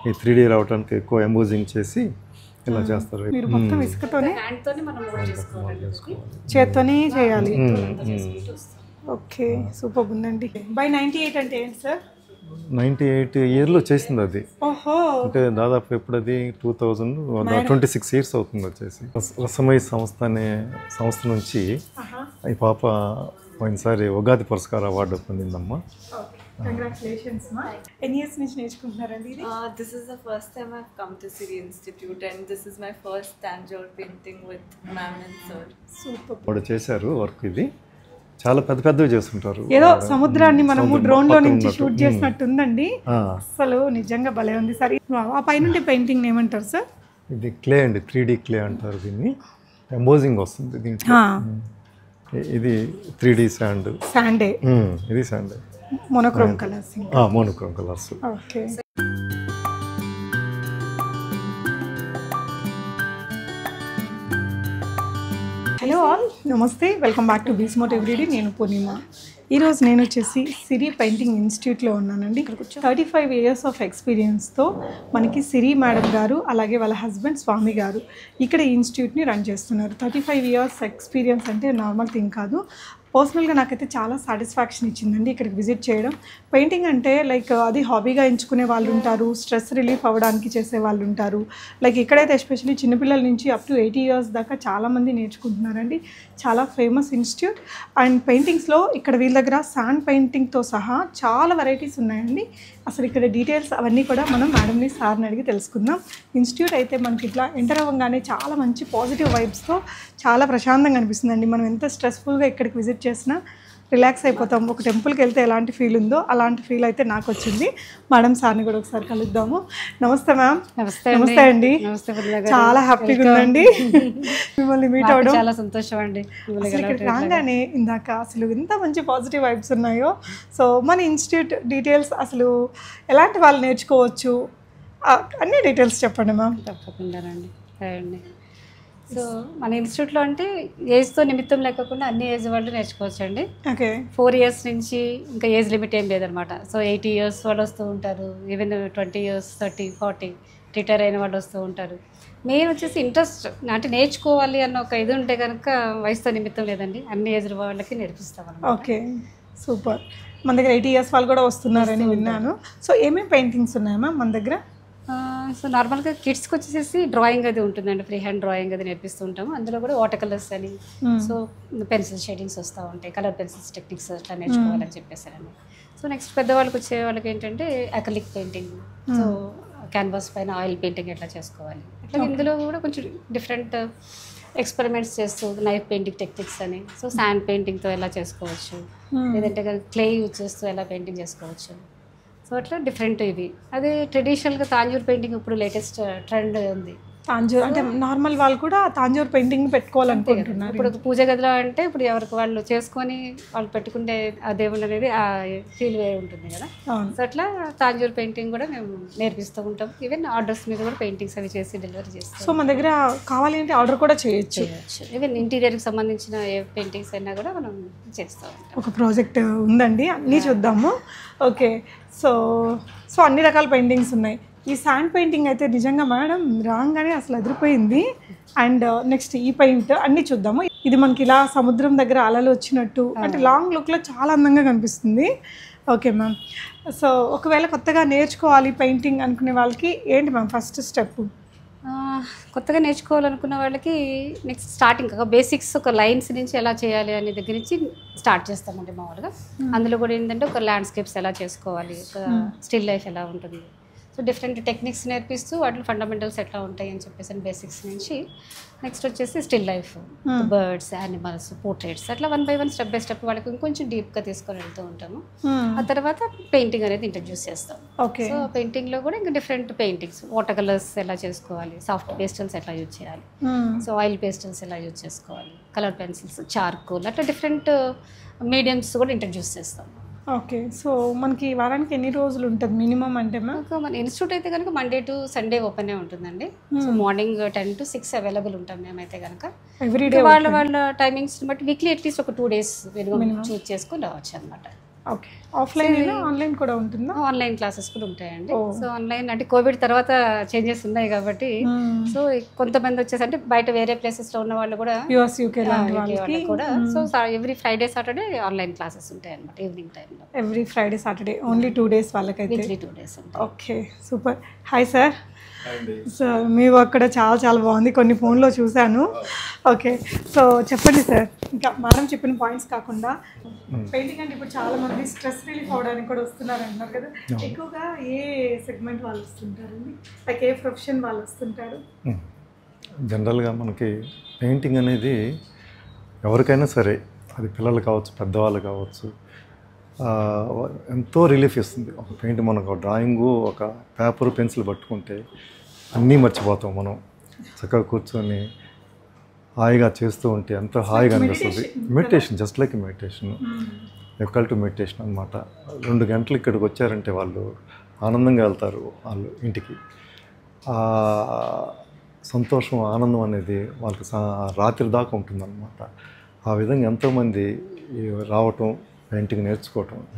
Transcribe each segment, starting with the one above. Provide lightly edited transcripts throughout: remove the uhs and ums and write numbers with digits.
ఈ 3D రావడానికి ఎక్కువ ఎంబోజింగ్ చేసి ఇలా చేస్తారు. మీరు మొత్తం ఇసుకతోనే హ్యాండ్తోనే మనం మోల్డ్ చేసుకోవాలి, చేత్తోనే చేయాలి. ఓకే, సూపర్ ఉందండి. బై 98 అంటే ఏంటి సార్? 98 ఇయర్లో చేసింది అది. ఓహో, అంటే దాదాపు ఎప్పుడు అది 26 ఇయర్స్ అవుతుంది వచ్చేసి. రసమై సంస్థ అనే సంస్థ నుంచి ఈ పాప పోయినసారి ఉగాది పురస్కార అవార్డు పొందిందమ్మా. కంగ్రాచులేషన్స్ మా. ఎన్ని ఇయర్స్ నుంచి నేర్చుకుంటున్నారండి ఇది? This is the first time I've come to Siri Institute and this is my first Tanjore painting with ma'am and sir. Super. వాడు చేశారు వర్క్. ఇది చాలా పెద్ద పెద్దవి చేస్తుంటారు. ఏదో సముద్రాన్ని మనము డ్రోన్ లో నుంచి షూట్ చేసినట్టు ఉందండి. అసలు నిజంగా భలే ఉంది సార్. ఆ పైన పెయింటింగ్ ఏమంటారు సార్? ఇది క్లే అండి, 3D క్లే అంటారు దీన్ని. ఎంబోజింగ్ వస్తుంది దీంట్లో. ఇది 3D శాండ్. శాండే. ఇది శాండే. Monochrome colours. Monochrome colours. Okay. Hello all, నమస్తే, వెల్కమ్ బ్యాక్ టు బీస్మోట్ ఎవ్రీడే. నేను పూర్ణిమ. ఈరోజు నేను వచ్చేసి సిరి పెయింటింగ్ ఇన్స్టిట్యూట్లో ఉన్నానండి. ఇక్కడికి వచ్చి 35 ఇయర్స్ ఆఫ్ ఎక్స్పీరియన్స్తో మనకి సిరి మేడం గారు అలాగే వాళ్ళ హస్బెండ్ స్వామి గారు ఇక్కడ ఈ ఇన్స్టిట్యూట్ని రన్ చేస్తున్నారు. 35 ఇయర్స్ ఎక్స్పీరియన్స్ అంటే నార్మల్ థింగ్ కాదు. పర్సనల్గా నాకైతే చాలా సాటిస్ఫాక్షన్ ఇచ్చిందండి ఇక్కడికి విజిట్ చేయడం. పెయింటింగ్ అంటే లైక్ అది హాబీగా ఎంచుకునే వాళ్ళు ఉంటారు, స్ట్రెస్ రిలీఫ్ అవ్వడానికి చేసే వాళ్ళు ఉంటారు. లైక్ ఇక్కడైతే ఎస్పెషల్లీ చిన్నపిల్లల నుంచి అప్ టు 80 ఇయర్స్ దాకా చాలామంది నేర్చుకుంటున్నారండి. చాలా ఫేమస్ ఇన్స్టిట్యూట్. అండ్ పెయింటింగ్స్లో ఇక్కడ వీళ్ళ దగ్గర శాండ్ పెయింటింగ్తో సహా చాలా వెరైటీస్ ఉన్నాయండి. అసలు ఇక్కడ డీటెయిల్స్ అవన్నీ కూడా మనం మేడంని సార్ని అడిగి తెలుసుకుందాం. ఇన్స్టిట్యూట్ అయితే మనకి ఇట్లా ఎంటర్ అవ్వగానే చాలా మంచి పాజిటివ్ వైబ్స్తో చాలా ప్రశాంతంగా అనిపిస్తుందండి. మనం ఎంత స్ట్రెస్ఫుల్గా ఇక్కడికి విజిట్ చేసినా రిలాక్స్ అయిపోతాం. ఒక టెంపుల్కి వెళ్తే ఎలాంటి ఫీల్ ఉందో అలాంటి ఫీల్ అయితే నాకు వచ్చింది. మేడం సార్ని కూడా ఒకసారి కలుద్దాము. నమస్తే మ్యామ్. నమస్తే అండి. చాలా హ్యాపీగా ఉందండి మిమ్మల్ని మీట్ అవ్వడం. చాలా సంతోషం అండి. ఇక్కడికి రాగానే ఇందాక అసలు ఎంత మంచి పాజిటివ్ వైబ్స్ ఉన్నాయో. సో మన ఇన్స్టిట్యూట్ డీటెయిల్స్, అసలు ఎలాంటి వాళ్ళు నేర్చుకోవచ్చు, అన్ని డీటెయిల్స్ చెప్పండి మ్యామ్. తప్పకుండా అండి. సో మన ఇన్స్టిట్యూట్లో అంటే ఏజ్తో నిమిత్తం లేకుండా అన్ని ఏజ్ వాళ్ళు నేర్చుకోవచ్చు అండి. ఓకే. 4 ఇయర్స్ నుంచి ఇంకా ఏజ్ లిమిట్ ఏం లేదనమాట. సో 80 ఇయర్స్ వాళ్ళు వస్తూ ఉంటారు, ఈవెన్ 20 ఇయర్స్ 30 40 రిటైర్ అయిన వాళ్ళు వస్తూ ఉంటారు. మెయిన్ వచ్చేసి ఇంట్రెస్ట్ అంటే నేర్చుకోవాలి అన్న ఒక ఇది ఉంటే కనుక వయసుతో నిమిత్తం లేదండి, అన్ని ఏజ్ వాళ్ళకి నేర్పిస్తాం అన్నమాట. Okay, super. మన దగ్గర 80 ఇయర్స్ వాళ్ళు కూడా వస్తున్నారని విన్నాను. సో ఏమేమి పెయింటింగ్స్ ఉన్నాయా మ్యామ్ మన దగ్గర? సో నార్మల్గా కిడ్స్కి వచ్చేసి డ్రాయింగ్ అది ఉంటుందండి, ఫ్రీ హ్యాండ్ డ్రాయింగ్ అది నేర్పిస్తూ ఉంటాము. అందులో కూడా వాటర్ కలర్స్ అని, సో పెన్సిల్ షేడింగ్స్ వస్తూ ఉంటాయి, కలర్ పెన్సిల్స్ టెక్నిక్స్ అట్లా నేర్చుకోవాలని చెప్పేసారండి. సో నెక్స్ట్ పెద్దవాళ్ళకి వచ్చే వాళ్ళకి ఏంటంటే అక్రిలిక్ పెయింటింగ్, సో క్యాన్వాస్ పైన ఆయిల్ పెయింటింగ్ ఎట్లా చేసుకోవాలి అట్లా. ఇందులో కూడా కొంచెం డిఫరెంట్ ఎక్స్పెరిమెంట్స్ చేస్తూ నైఫ్ పెయింటింగ్ టెక్నిక్స్ అని, సో శాండ్ పెయింటింగ్తో ఎలా చేసుకోవచ్చు, లేదంటే క్లే యూజ్ చేస్తూ ఎలా పెయింటింగ్ చేసుకోవచ్చు. సో అట్లా డిఫరెంట్ ఇవి. అదే ట్రెడిషనల్గా తాంజూర్ పెయింటింగ్ ఇప్పుడు లేటెస్ట్ ట్రెండ్ ఉంది. తాంజూర్ అంటే నార్మల్ వాళ్ళు కూడా తాంజూర్ పెయింటింగ్ పెట్టుకోవాలనుకుంటున్నారు. ఇప్పుడు పూజ గదిలో అంటే ఇప్పుడు ఎవరికి వాళ్ళు చేసుకొని వాళ్ళు పెట్టుకుంటే ఆ దేవుడు అనేది ఆ ఫీల్ వే ఉంటుంది కదా. సో అట్లా తాంజూర్ పెయింటింగ్ కూడా మేము నేర్పిస్తూ ఉంటాం. ఈవెన్ ఆర్డర్స్ మీద కూడా పెయింటింగ్స్ అవి చేసి డెలివరీ చేస్తాం. సో మన దగ్గర కావాలి అంటే ఆర్డర్ కూడా చేయొచ్చు. ఈవెన్ ఇంటీరియర్కి సంబంధించిన ఏ పెయింటింగ్స్ అయినా కూడా మనం చేస్తూ ఉంటాం. ఒక ప్రాజెక్ట్ ఉందండి, అన్నీ చూద్దాము. ఓకే. సో అన్ని రకాల పెయింటింగ్స్ ఉన్నాయి. ఈ శాండ్ పెయింటింగ్ అయితే నిజంగా మేడం రాగానే అసలు అదిరిపోయింది. అండ్ నెక్స్ట్ ఈ పెయింట్ అన్నీ చూద్దాము. ఇది మనకి ఇలా సముద్రం దగ్గర అలలు వచ్చినట్టు అంటే లాంగ్ లుక్లో చాలా అందంగా కనిపిస్తుంది. Okay ma'am. సో ఒకవేళ కొత్తగా నేర్చుకోవాలి పెయింటింగ్ అనుకునే వాళ్ళకి ఏంటి మ్యామ్ ఫస్ట్ స్టెప్? కొత్తగా నేర్చుకోవాలనుకున్న వాళ్ళకి నెక్స్ట్ స్టార్టింగ్ ఒక బేసిక్స్, ఒక లైన్స్ నుంచి ఎలా చేయాలి అనే దగ్గర నుంచి స్టార్ట్ చేస్తామండి మామూలుగా. అందులో కూడా ఏంటంటే ఒక ల్యాండ్స్కేప్స్ ఎలా చేసుకోవాలి, ఒక స్టిల్ లైఫ్ ఎలా ఉంటుంది, సో డిఫరెంట్ టెక్నిక్స్ నేర్పిస్తూ వాటిలో ఫండమెంటల్స్ ఎట్లా ఉంటాయి అని చెప్పేసి బేసిక్స్ నుంచి నెక్స్ట్ వచ్చేసి still life, birds, animals, portraits అట్లా 1 by 1 స్టెప్ బై స్టెప్ వాళ్ళకి ఇంకొంచెం డీప్గా తీసుకొని వెళ్తూ ఉంటాము. ఆ తర్వాత పెయింటింగ్ అనేది ఇంట్రడ్యూస్ చేస్తాం. ఓకే. సో పెయింటింగ్లో కూడా ఇంకా డిఫరెంట్ పెయింటింగ్స్, వాటర్ కలర్స్ ఎలా చేసుకోవాలి, సాఫ్ట్ పేస్టల్స్ ఎట్లా యూజ్ చేయాలి, సో ఆయిల్ పేస్టల్స్ ఎలా యూజ్ చేసుకోవాలి, కలర్ పెన్సిల్స్, చార్కోల్ అట్లా డిఫరెంట్ మీడియంస్ కూడా ఇంట్రడ్యూస్ చేస్తాం. ఓకే. సో మనకి వారానికి ఎన్ని రోజులు ఉంటుంది మినిమం అంటే మన ఇన్స్టిట్యూట్ అయితే కనుక మండే టు సండే ఓపెనే ఉంటుందండి. సో మార్నింగ్ 10 to 6 అవైలబుల్ ఉంటాం మేమైతే కనుక. ఎవ్రీడే వాళ్ళ టైమింగ్స్ బట్టి వీక్లీ అట్లీస్ట్ ఒక 2 days మినిమం చూస్ చేసుకొని రావచ్చు అనమాట. ఓకే. ఆఫ్లైన్ అయినా ఆన్లైన్ కూడా ఉంటుందా? ఆన్లైన్ క్లాసెస్ కూడా ఉంటాయండి. సో ఆన్లైన్ అంటే కోవిడ్ తర్వాత చేంజెస్ ఉన్నాయి కాబట్టి సో కొంతమంది వచ్చేసి అంటే బయట వేరే ప్లేసెస్లో ఉన్న వాళ్ళు కూడా యూఎస్ యూకే లాంటి వాళ్ళకి కూడా so every Friday Saturday online classes ఉంటాయి అనమాట ఈవినింగ్ టైంలో. Every Friday Saturday only 2 days వాళ్ళకైతే. వీక్లీ 2 days ఉంటాయి. Okay, super. Hi sir. So మీ అక్కడ చాలా చాలా బాగుంది, కొన్ని ఫోన్లో చూశాను. ఓకే, సో చెప్పండి సార్, ఇంకా మనం చెప్పిన పాయింట్స్ కాకుండా పెయింటింగ్ అంటే ఇప్పుడు చాలా మంది స్ట్రెస్ రిలీఫ్ అవడానికి కూడా వస్తున్నారు అంటున్నారు కదా, ఎక్కువగా ఏ సెగ్మెంట్ వాళ్ళు వస్తుంటారండి, లైక్ ఏ ప్రొఫెషన్ వాళ్ళు వస్తుంటారు? జనరల్గా మనకి పెయింటింగ్ అనేది ఎవరికైనా సరే, అది పిల్లలు కావచ్చు, పెద్దవాళ్ళు కావచ్చు, ఎంతో రిలీఫ్ ఇస్తుంది. ఒక పెయింట్ మనకు డ్రాయింగు, ఒక పేపర్ పెన్సిల్ పట్టుకుంటే అన్నీ మర్చిపోతాం. మనం చక్కగా కూర్చొని హాయిగా చేస్తూ ఉంటే ఎంతో హాయిగా అనిపిస్తుంది. Meditation, just like meditation, equal to meditation అనమాట. 2 గంటలు ఇక్కడికి వచ్చారంటే వాళ్ళు ఆనందంగా వెళ్తారు వాళ్ళు ఇంటికి. సంతోషం, ఆనందం అనేది వాళ్ళకి రాత్రి దాకా ఉంటుందన్నమాట. ఆ విధంగా ఎంతోమంది రావటం, పెయింటింగ్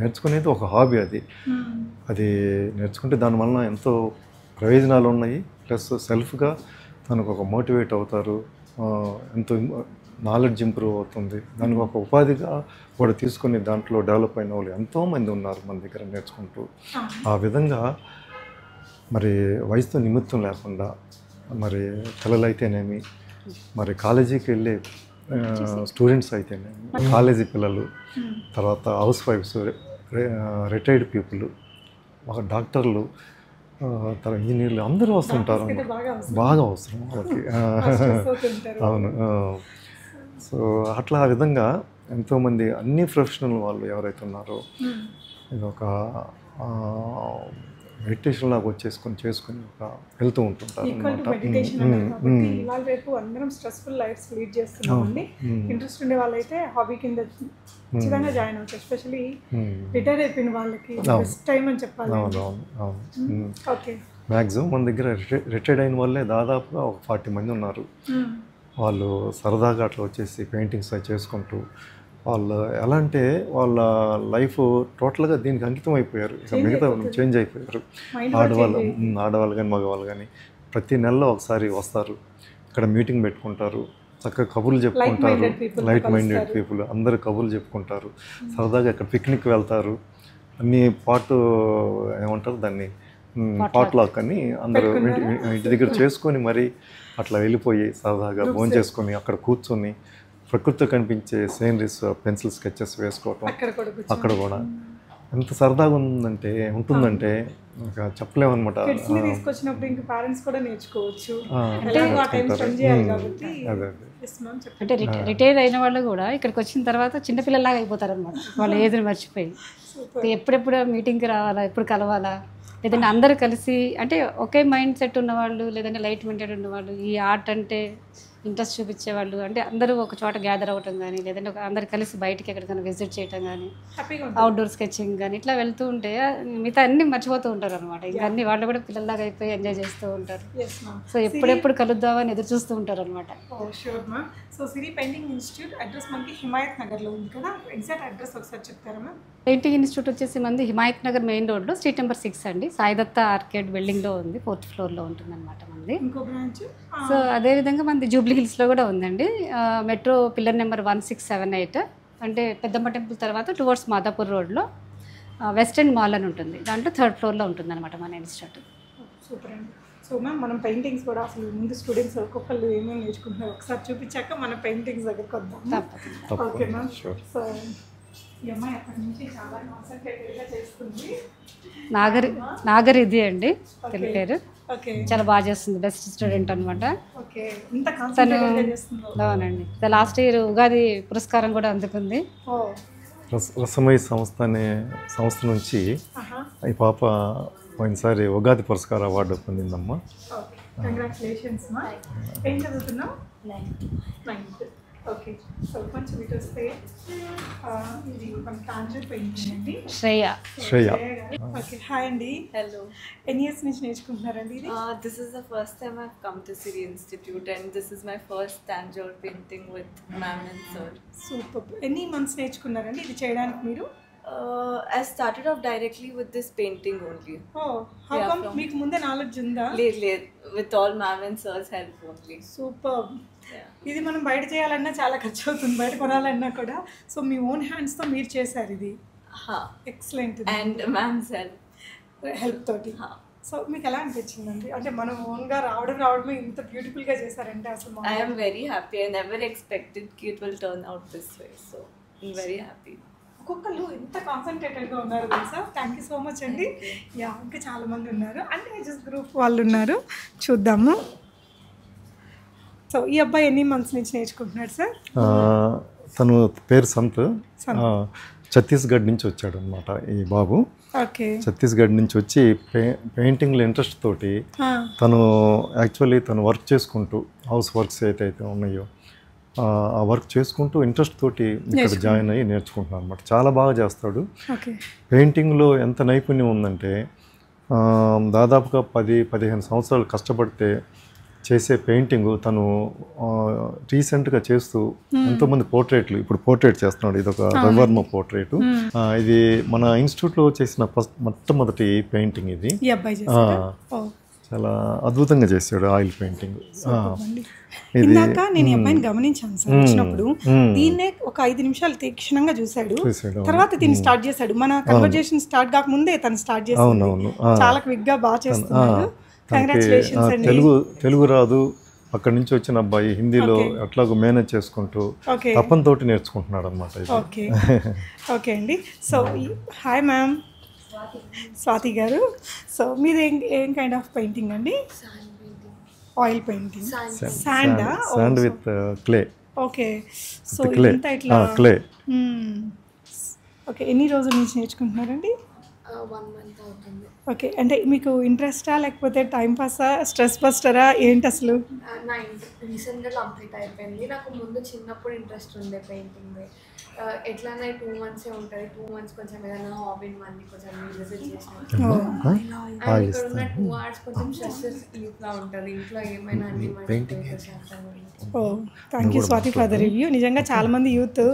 నేర్చుకునేది ఒక హాబీ. అది నేర్చుకుంటే దానివల్ల ఎంతో ప్రయోజనాలు ఉన్నాయి. ప్లస్ సెల్ఫ్గా తనకు ఒక మోటివేట్ అవుతారు, ఎంతో నాలెడ్జ్ ఇంప్రూవ్ అవుతుంది. దానికి ఒక ఉపాధిగా కూడా తీసుకుని దాంట్లో డెవలప్ అయిన వాళ్ళు ఎంతోమంది ఉన్నారు మన దగ్గర నేర్చుకుంటూ. ఆ విధంగా మరి వయసుతో నిమిత్తం లేకుండా మరి పిల్లలైతేనేమి, మరి కాలేజీకి వెళ్ళే స్టూడెంట్స్ అయితేనేమి, కాలేజీ పిల్లలు, తర్వాత హౌస్ వైఫ్స్, రిటైర్డ్ పీపుల్, డాక్టర్లు, తర్వాత ఇంజనీర్లు అందరూ వస్తుంటారు. బాగా అవసరం వాళ్ళకి. అవును. సో అట్లా ఆ విధంగా ఎంతోమంది అన్ని ప్రొఫెషనల్ వాళ్ళు ఎవరైతే ఉన్నారో ఇది ఒక మెడిటేషన్ లాగా చేసుకొని ఒక వెళ్తూ ఉంటుంటారు అన్నమాట. ఇవాళ రేపు అందరం స్ట్రెస్ఫుల్ లైఫ్స్ లీడ్ చేస్తున్నామండి. ఇంట్రెస్ట్ ఉండే వాళ్ళైతే హాబీ కింద ఖచ్చితంగా జాయిన్ అవుతారు. ఎస్పెషల్లీ రిటైర్ అయిపోయిన వాళ్ళకి బెస్ట్ టైం అని చెప్పాలి. ఓకే, మ్యాక్సిమం మన దగ్గర రిటైర్డ్ అయిన వాళ్ళే దాదాపుగా ఒక 40 మంది ఉన్నారు. వాళ్ళు సరదాగా అట్లా వచ్చేసి పెయింటింగ్స్ చేసుకుంటూ వాళ్ళు ఎలా అంటే వాళ్ళ లైఫ్ టోటల్గా దీనికి అంకితం అయిపోయారు. ఇక మిగతా చేంజ్ అయిపోయారు. ఆడవాళ్ళు కానీ మగవాళ్ళు కానీ ప్రతి నెలలో ఒకసారి వస్తారు, ఇక్కడ మీటింగ్ పెట్టుకుంటారు, చక్కగా కబుర్లు చెప్పుకుంటారు. లైట్ మైండెడ్ పీపుల్ అందరు కబుర్లు చెప్పుకుంటారు, సరదాగా ఇక్కడ పిక్నిక్ వెళ్తారు. అన్ని ఏమంటారు దాన్ని, పాట్లాక్ అని అందరూ ఇంటి దగ్గర చేసుకొని మరి అట్లా వెళ్ళిపోయి సరదాగా భోజనం చేసుకొని అక్కడ కూర్చొని ప్రకృతిలో కనిపించే సీనరీస్, పెన్సిల్ స్కెచెస్ వేసుకోవటం అక్కడ కూడా ఎంత సరదాగా ఉంటుందంటే ఇంకా చెప్పలేమన్నమాట. తీసుకొచ్చినప్పుడు ఇంకా పేరెంట్స్ కూడా నేర్చుకోవచ్చు. అంటే రిటైర్ అయిన వాళ్ళు కూడా ఇక్కడికి వచ్చిన తర్వాత చిన్నపిల్లలాగా అయిపోతారు అనమాట. వాళ్ళ ఏజ్ని మర్చిపోయి ఎప్పుడెప్పుడు మీటింగ్కి రావాలా, ఎప్పుడు కలవాలా, లేదంటే అందరూ కలిసి అంటే ఒకే మైండ్ సెట్ ఉన్నవాళ్ళు, లేదంటే లైట్ మైండెడ్ ఉన్నవాళ్ళు, ఈ ఆర్ట్ అంటే ఇంట్రెస్ట్ చూపించేవాళ్ళు, అంటే అందరూ ఒక చోట గ్యాదర్ అవ్వటం కానీ, లేదంటే అందరు కలిసి బయటికి ఎక్కడికైనా విజిట్ చేయటం కానీ, అవుట్డోర్ స్కెచింగ్ కానీ ఇట్లా వెళ్తూ ఉంటే మిగతా అన్నీ మర్చిపోతూ ఉంటారు అనమాట. ఇంకా అన్ని వాళ్ళు కూడా పిల్లల్లాగా అయిపోయి ఎంజాయ్ చేస్తూ ఉంటారు. సో ఎప్పుడెప్పుడు కలుద్దామని ఎదురు చూస్తూ ఉంటారు అనమాట. సో సిరి పెయింటింగ్ ఇన్స్టిట్యూట్ అడ్రస్ మనకి హిమాయత్ నగర్లో ఉంది కదా, ఎగ్జాక్ట్ అడ్రస్ ఒకసారి చెప్తారా మ్యామ్? పెయింటింగ్ ఇన్స్టిట్యూట్ వచ్చేసి మంది హిమాయత్ నగర్ మెయిన్ రోడ్లో స్ట్రీట్ నెంబర్ 6 అండి, సాయిదత్త ఆర్కేడ్ బిల్డింగ్లో ఉంది, 4th floorలో ఉంటుంది అనమాట మంది. ఇంకో బ్రాంచ్ సో అదేవిధంగా మనది జూబ్లీ హిల్స్లో కూడా ఉందండి. మెట్రో పిల్లర్ నెంబర్ 1678 అంటే పెద్దమ్మ టెంపుల్ తర్వాత టువర్డ్స్ మాదాపూర్ రోడ్లో వెస్ట్ ఎండ్ మాల్ అని ఉంటుంది, దాంట్లో 3rd floorలో ఉంటుంది అనమాట మన ఇన్స్టిట్యూట్. సూపర్ అండి. సో మ్యామ్ మనం పెయింటింగ్స్ కూడా అసలు ముందు స్టూడెంట్స్ ఒక్కొక్కళ్ళు ఏమేమి నేర్చుకుంటున్నారు ఒకసారి చూపించాక మన పెయింటింగ్స్ దగ్గరకు వద్దాం. Okay ma'am. సో ఈ అమ్మాయి అక్కడి నుంచి చాలా కాన్సన్ట్రేటెడ్గా చేస్తుంది. నాగరిది అండి తెలుగు పేరు. చాలా బాగా చేస్తుంది, బెస్ట్ స్టూడెంట్ అనమాట. అవునండి, లాస్ట్ ఇయర్ ఉగాది పురస్కారం కూడా అందుకుంది. రసమై సంస్థ అనే సంస్థ నుంచి ఈ పాప పోయినసారి ఉగాది పురస్కార అవార్డు పొందిందమ్మా. కంగ్రాచులేషన్స్ మా. ఏం చదువుతున్నావు? 9th. ఓకే, సో కొంచెం ఇటు వస్తే ఇది మన టాంజర్ పెయింటింగ్ అండి. శ్రేయ. ఓకే, హాయ్ అండి. హలో. ఎన్ని ఇయర్స్ నుంచి నేర్చుకుంటున్నారండి ఇది? This is the first time I've come to Siri Institute and this is my first tangible painting with ma'am and sir. Super. ఎన్ని మంత్స్ నేర్చుకున్నారండి ఇది చేయడానికి మీరు? I started off directly with this painting only. How Yeah, come from- మీకు ముందే knowledge ఉందా? Late, with all ma'am and sir's help only. Super. Yeah. ఇది మనం బయట చేయాలన్నా చాలా ఖర్చు అవుతుంది, బయట కొనాలన్నా కూడా. సో మీ ఓన్ హ్యాండ్స్తో మీరు చేశారు ఇది. Excellent. And ma'am's help. Help తోటి. సో మీకు ఎలా అనిపించిందండి? అంటే మనం ఓన్గా రావడమే ఇంత బ్యూటిఫుల్గా చేశారంటే అసలు I am very happy. I never expected it will turn out this way. So I'm very happy. ఒక్కొక్కరు ఎంత కాన్సన్ట్రేటెడ్గా ఉన్నారు తెలుసా. థ్యాంక్ యూ సో మచ్ అండి. యా, ఇంకా చాలామంది ఉన్నారు, అంటే ఏజెస్ గ్రూప్ వాళ్ళు ఉన్నారు, చూద్దాము. సో ఈ అబ్బాయి ఎన్ని మంత్స్ నుంచి నేర్చుకుంటున్నాడు సార్? తను పేరు సంత్, ఛత్తీస్గఢ్ నుంచి వచ్చాడు అనమాట ఈ బాబు. ఓకే. ఛత్తీస్గఢ్ నుంచి వచ్చి పెయింటింగ్లో ఇంట్రెస్ట్ తోటి తను యాక్చువల్లీ తను వర్క్ చేసుకుంటూ హౌస్ వర్క్స్ అయితే ఉన్నాయో ఆ వర్క్ చేసుకుంటూ ఇంట్రెస్ట్ తోటి ఇక్కడ జాయిన్ అయ్యి నేర్చుకుంటున్నాను అనమాట. చాలా బాగా చేస్తాడు. పెయింటింగ్లో ఎంత నైపుణ్యం ఉందంటే దాదాపుగా 10-15 సంవత్సరాలు కష్టపడితే చేసే పెయింటింగ్ తను రీసెంట్గా చేస్తూ ఎంతోమంది పోర్ట్రేట్లు, ఇప్పుడు పోర్ట్రేట్ చేస్తున్నాడు. ఇది ఒక రవివర్మ పోర్ట్రేట్. ఇది మన ఇన్స్టిట్యూట్లో చేసిన మొట్టమొదటి పెయింటింగ్ ఇది. చాలా అద్భుతంగా చేశాడు ఆయిల్ పెయింటింగ్. ఇందాక నేను ఈ అబ్బాయిని గమనించాను సార్ వచ్చినప్పుడు. దీన్నే ఒక 5 నిమిషాలు తీక్షణంగా చూశాడు, తర్వాత దీన్ని స్టార్ట్ చేశాడు. మన కన్వర్జేషన్ స్టార్ట్ కాకముందే తను స్టార్ట్ చేశాడు. చాలా క్విక్ గా బాగా చేస్తున్నాడు. కంగ్రాచులేషన్స్ అండి. తెలుగు రాదు, అక్కడి నుంచి వచ్చిన అబ్బాయి హిందీలో ఎట్లాగో మేనేజ్ చేసుకుంటూ తప్పనితోటి నేర్చుకుంటున్నాడు అనమాట. ఓకే ఓకే అండి. సో హాయ్ మ్యామ్, స్వాతి గారు. సో మీది ఏం కైండ్ ఆఫ్ పెయింటింగ్ అండి? Oil painting. Sand with clay. Okay. So ఇంత ఇట్లా క్లే. ఓకే. ఎన్ని రోజుల నుంచి నేర్చుకుంటున్నారండి? 1 month అవుతుంది. ఓకే. అంటే మీకు ఇంట్రెస్టా లేకపోతే టైం పాసా, స్ట్రెస్ బస్టరా ఏంటి అసలు? నా రీసెంట్గా కంప్లీట్ అయిపోయింది. నాకు ముందు చిన్నప్పుడు ఇంట్రెస్ట్ ఉండే పెయింటింగ్. ఎట్లనే 2 months ఉంటుంది. 2 months కొంచెం ఏదైనా హాబీని మళ్ళీ కొంచెం రివిజిట్ చేసినాం. ఇక్కడ ఉన్న 2 hours కొంచెం స్ట్రెస్ రిలీఫ్గా ఉంటుంది. ఇంట్లో ఏమైనా అన్ని thank you Swathi for the review. నిజంగా చాలామంది యూత్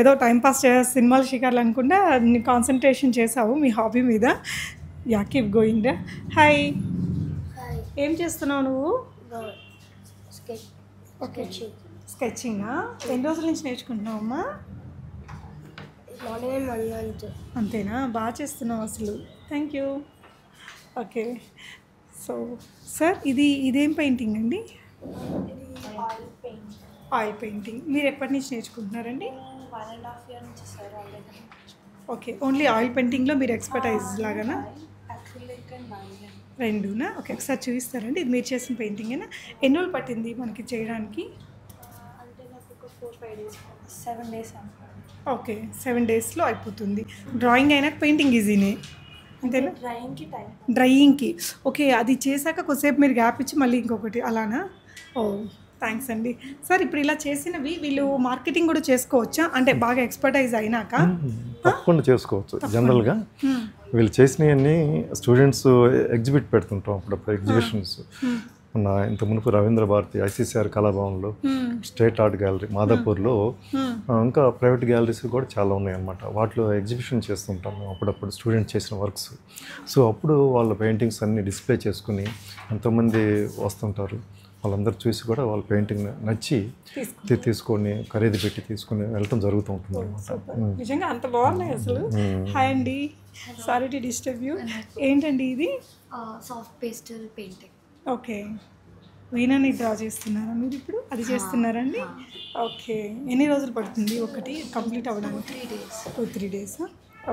ఏదో టైంపాస్ సినిమాలు షికార్లు అనుకుంటా కాన్సన్ట్రేషన్ చేసావు మీ హాబీ మీద. యా, కీప్ గోయింగ్ రా. హాయ్, ఏం చేస్తున్నావు నువ్వు? ఓకే, స్కెచింగా. ఎన్ని రోజుల నుంచి నేర్చుకుంటున్నావు అమ్మా? అంతేనా? బాగా చేస్తున్నావు అసలు. Thank you. Okay. So sir ఇదేం పెయింటింగ్ అండి? Oil painting. మీరు ఎప్పటి నుంచి నేర్చుకుంటున్నారండి? 1.5 years నుంచి sir already. Okay. Only oil పెయింటింగ్లో మీరు ఎక్స్పర్టైజ్ లాగానా? రెండునా? ఓకే, ఒకసారి చూపిస్తారండి. ఇది మీరు చేసిన పెయింటింగేనా? ఎన్ని రోజులు పట్టింది మనకి చేయడానికి? అంటే నాకు ఒక 4-5 days, 7 days. ఓకే, 7 daysలో అయిపోతుంది. డ్రాయింగ్ అయినాక పెయింటింగ్ ఈజీనే అంతేనా? డ్రాయింగ్కి టైం. డ్రాయింగ్కి. ఓకే, అది చేశాక కొద్దిసేపు మీరు గ్యాప్ ఇచ్చి మళ్ళీ ఇంకొకటి అలానా? ఓ, థ్యాంక్స్ అండి. సార్ ఇప్పుడు ఇలా చేసినవి వీళ్ళు మార్కెటింగ్ కూడా చేసుకోవచ్చా? అంటే బాగా ఎక్స్పర్టైజ్ అయినాక? తప్పకుండా చేసుకోవచ్చు. జనరల్గా వీళ్ళు చేసినవన్నీ స్టూడెంట్స్ ఎగ్జిబిట్ పెడుతుంటాం అప్పుడప్పుడు, ఎగ్జిబిషన్స్. మన ఇంత మునుపు రవీంద్ర భారతి, ఐసీసీఆర్ కళాభవన్లో, స్టేట్ ఆర్ట్ గ్యాలరీ మాదాపూర్లో, ఇంకా ప్రైవేట్ గ్యాలరీస్ కూడా చాలా ఉన్నాయన్నమాట. వాటిలో ఎగ్జిబిషన్ చేస్తుంటాం మేము అప్పుడప్పుడు స్టూడెంట్స్ చేసిన వర్క్స్. సో అప్పుడు వాళ్ళ పెయింటింగ్స్ అన్నీ డిస్ప్లే చేసుకుని ఎంతోమంది వస్తుంటారు. వాళ్ళందరూ చూసి కూడా వాళ్ళ పెయింటింగ్ నచ్చి తీసుకొని ఖరీదు పెట్టి తీసుకుని వెళ్ళటం జరుగుతూ ఉంటుంది అనమాట. నిజంగా అంత బాగున్నాయి అసలు. హాయ్ అండి, సారీ టు డిస్టర్బ్ యూ. ఏంటండి ఇది? Soft pastel painting. ఓకే. వీణని డ్రా చేస్తున్నారా మీరు ఇప్పుడు? అది చేస్తున్నారండి? ఓకే. ఎన్ని రోజులు పడుతుంది ఒకటి కంప్లీట్ అవ్వడానికి? 3 days. 2-3 days.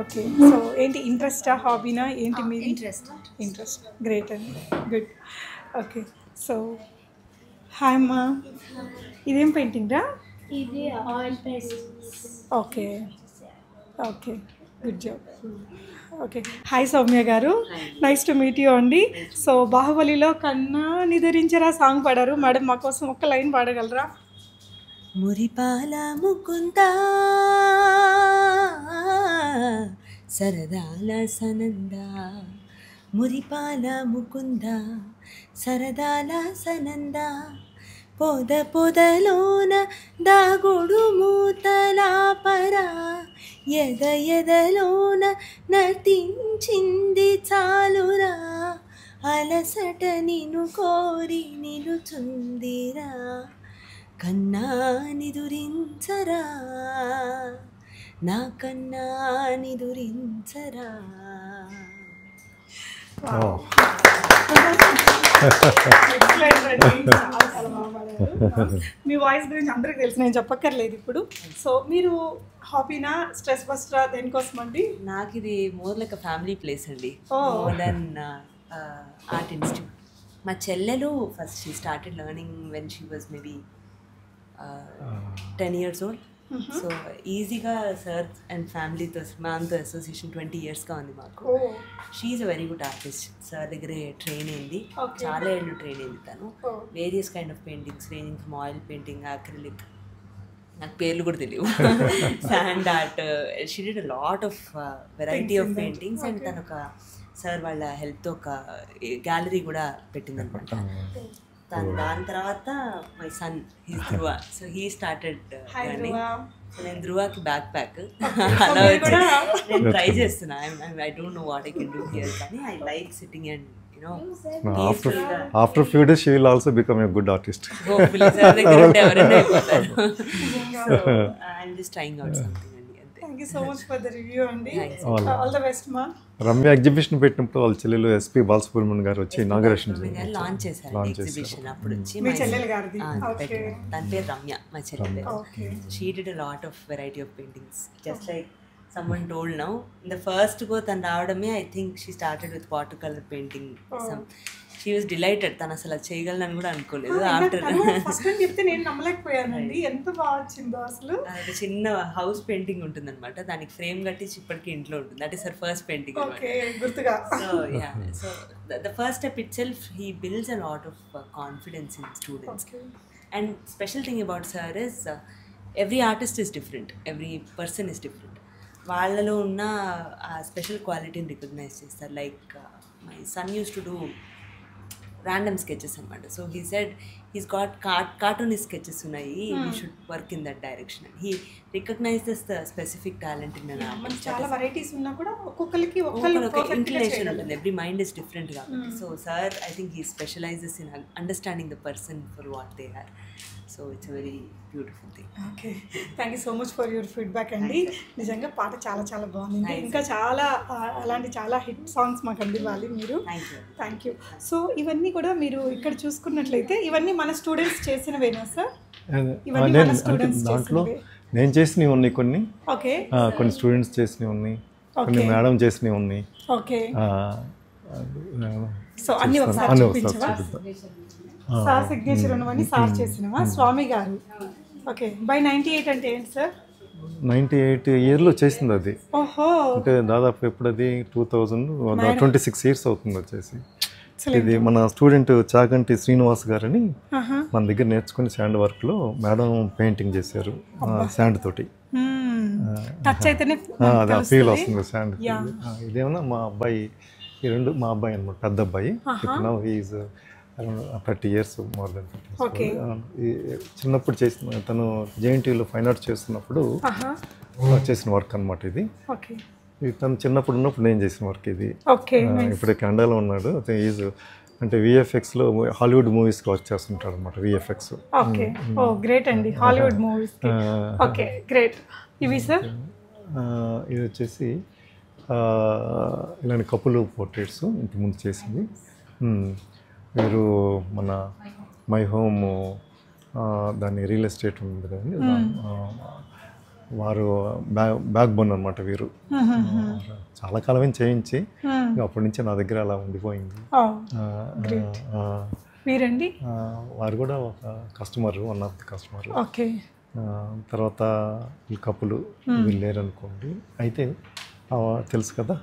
ఓకే. సో ఏంటి, ఇంట్రెస్టా, హాబీనా ఏంటి మీది? ఇంట్రెస్ట్. గ్రేట్ అండి, గుడ్. ఓకే. సో హాయ్ అమ్మా, ఇదేం పెయింటింగ్ రా? ఇది oil pastel. Okay okay, good job. Okay. Hi Soumya గారు, నైస్ టు మీట్ యూ అండి. సో బాహుబలిలో కన్నా నిద్రించరా సాంగ్ పాడారు మేడం, మా కోసం ఒక్క లైన్ పాడగలరా? మురిపాల ముకుంద సరదాల సనంద, మురిపాల ముకుంద సరదాల సనంద, పొద పొదలోన దాగుడు మూతలాపరా ఎద ఎదలోన నటించింది చాలురా అలసట నిను కోరి నిలుచుందిరా కన్నా నిదురించరా నా కన్నా నిదురించరా. మీ వాయిస్ గురించి అందరికి తెలుసు, నేను చెప్పక్కర్లేదు ఇప్పుడు. సో మీరు హాబీనా, స్ట్రెస్ బస్టరా, దేనికోసం అండి? నాకు ఇది మోర్ లైక్ ఫ్యామిలీ ప్లేస్ అండి, మోర్ దెన్ ఆర్ట్ ఇన్స్టిట్యూట్. మా చెల్లెలు first she started learning when she was maybe 10 years old. So ఈజీగా సార్ అండ్ ఫ్యామిలీతో మాతో అసోసియేషన్ 20 yearsగా ఉంది మాకు. She's a very good artist. Sir దగ్గరే ట్రైన్ అయింది, చాలా ఏళ్ళు ట్రైన్ అయింది తను. Various kind of paintings ranging from oil painting, acrylic, నాకు పేర్లు కూడా తెలియవు, sand art. She did a lot of variety of paintings. And తను ఒక సార్ వాళ్ళ హెల్ప్తో ఒక గ్యాలరీ కూడా పెట్టిందనమాట. దాని తర్వాత my son he's Dhruva, so he started learning. So నేను ధ్రువకి బ్యాక్ ప్యాక్ అలా వచ్చి నేను ట్రై చేస్తున్నా. I don't know what I can do here, కానీ I like sitting and after few days she will also become a good artist. Hopefully sir దగ్గర ఉంటే ఎవరైనా అయిపోతారు. So I'm just trying out something. Thank you so much for the review అండి. All the best ma. Ramya exhibition పెట్టినప్పుడు వాళ్ళ చెల్లెలు SP Balasubrahmanyam గారు వచ్చి ఇనాగరేషన్ లాంచ్ చేశారు ఎగ్జిబిషన్. అప్పుడు వచ్చి మీ చెల్లెలు గారిది. ఓకే, దాని పేరు రమ్య, మా చెల్లెలు. She did a lot of variety of paintings, just like someone told now. In the first go తను రావడమే, I think she started with watercolor painting. She was delighted. తను అసలు చేయగలనని కూడా అనుకోలేదు. ఆఫ్టర్ ఫస్ట్ టైం చెప్తే నేను నమ్మలేకపోయానండి, ఎంత బాగా వచ్చిందో అసలు. అది చిన్న హౌస్ పెయింటింగ్ ఉంటుంది అనమాట, దానికి ఫ్రేమ్ కట్టి ఇప్పటికీ ఇంట్లో ఉంటుంది. That is her first painting. Okay, గుర్తుగా. So yeah, so the first step itself, he builds a lot of confidence in students. And special thing about sir is every artist is different, every person is different. వాళ్ళలో ఉన్న special క్వాలిటీని recognise చేస్తారు. Like my son used to do random sketches అనమాట. So he said he's got cartoonist sketches ఉన్నాయి, you should work in that direction. He recognises the specific talent in an artist. చాలా varieties ఉన్నా కూడా ఒక్కొక్కరికి inclination ఉంటుంది, every mind is different కాబట్టి. So sir I think he specialises in understanding the person for what they are. So it's very beautiful thing. Okay, thank you so much for your feedback అండి. నిజంగా పాట చాలా చాలా బాగుంది. ఇంకా చాలా అలాంటి చాలా హిట్ సాంగ్స్ మాకు అందివ్వాలి మీరు. Thank you. సో ఇవన్నీ కూడా మీరు ఇక్కడ చూసుకున్నట్లయితే ఇవన్నీ మన స్టూడెంట్స్ చేసినవేనా సార్? ఇవన్నీ మన స్టూడెంట్స్ దాంట్లో నేను చేసినవి ఉన్నాయి కొన్ని, ఓకే, కొన్ని స్టూడెంట్స్ చేసినవి ఉన్నాయి, కొన్ని మేడం చేసినవి ఉన్నాయి. ఓకే, సో అన్ని ఒకసారి చూపించవా? సార్ సిగ్నేచర్ ఉన్నవన్నీ సార్ చేసినవా? స్వామి గారు. ఓకే, బై 98 అంటే ఏంటి సార్? 98 yearలో చేసింది అది. ఓహో, అంటే దాదాపు ఎప్పుడు అది 26 years అవుతుంది వచ్చేసి. ఇది మన స్టూడెంట్ చాగంటి శ్రీనివాస్ గారని మన దగ్గర నేర్చుకుని శాండ్ వర్క్లో మేడం పెయింటింగ్ చేశారు శాండ్ తోటి. టచ్ అయితేనే అది ఫీల్ వస్తుంది శాండ్. ఇదేమన్నా మా అబ్బాయి, ఈ రెండు మా అబ్బాయి అనమాట, పెద్ద అబ్బాయి. He's around 30 years, more than 30 years. చిన్నప్పుడు చేసిన తను జేఎన్టీయూలో ఫైన్ ఆర్ట్స్ చేస్తున్నప్పుడు చేసిన వర్క్ అనమాట ఇది. తను చిన్నప్పుడు ఉన్నప్పుడు నేను చేసిన వర్క్ ఇది. ఇప్పుడు కెనడాలో ఉన్నాడు. ఈజ్ అంటే విఎఫ్ఎక్స్లో హాలీవుడ్ మూవీస్కి వర్క్ చేస్తుంటాడు అనమాట, విఎఫ్ఎక్స్. ఓకే, ఓ గ్రేట్ అండి, హాలీవుడ్ మూవీస్. Okay, great. ఇవి సార్ ఇది వచ్చేసి ఇలాంటి కపుల్ పోర్ట్రేట్స్ ఇంతకుముందు చేసింది. మీరు మన మై హోమ్ దాని రియల్ ఎస్టేట్ ఉంది కదండి, వారు బ్యాక్ బోన్ అనమాట వీరు. చాలా కాలమే చేయించి అప్పటి నుంచి నా దగ్గర అలా ఉండిపోయింది. వారు కూడా ఒక customer, one of the customer. తర్వాత ఈ కప్పులు వీళ్ళు లేరనుకోండి, అయితే తెలుసు కదా.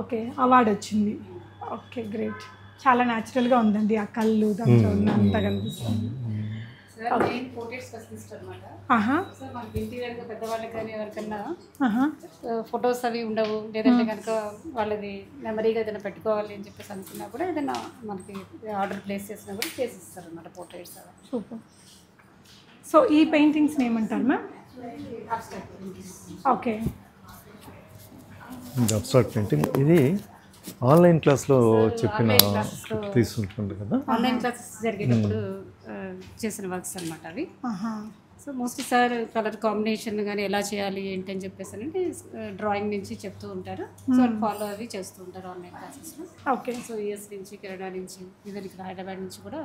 ఓకే, అవార్డు వచ్చింది. Okay, great. చాలా న్యాచురల్గా ఉందండి ఆ కళ్ళు, దాంట్లో ఉన్న అంతా కనిపిస్తుంది. సార్ మెయిన్ పోర్ట్రేట్ స్పెషలిస్ట్ అనమాట. ఆహా సో మనకి ఇంటీరియర్గా పెద్దవాళ్ళకి కానీ ఎవరికన్నా ఆహా ఫొటోస్ అవి ఉండవు, లేదంటే కనుక వాళ్ళది మెమరీగా ఏదైనా పెట్టుకోవాలి అని చెప్పేసి అనుకున్నా కూడా ఏదైనా మనకి ఆర్డర్ ప్లేస్ చేసినా కూడా చేసిస్తారు అనమాట పోర్ట్రేట్స్. సూపర్. సో ఈ పెయింటింగ్స్ని ఏమంటారు మ్యామ్? ఓకే. అబ్స్ట్రాక్ట్ పెయింటింగ్ ఇది ఆన్లైన్ క్లాస్లో చెప్పిన తీసుకుంటుంది కదా. ఆన్లైన్ క్లాసెస్ జరిగేటప్పుడు చేసిన వర్క్స్ అనమాట అవి. ఆహా so mostly sir colour combination కానీ ఎలా చేయాలి ఏంటి అని చెప్పేసి అంటే డ్రాయింగ్ నుంచి చెప్తూ ఉంటారు. సో ఫాలో అవి చేస్తూ ఉంటారు ఆన్లైన్ క్లాసెస్లో. ఓకే. సో యూఎస్ నుంచి, కెనడా నుంచి, ఈవెన్ ఇక్కడ హైదరాబాద్ నుంచి కూడా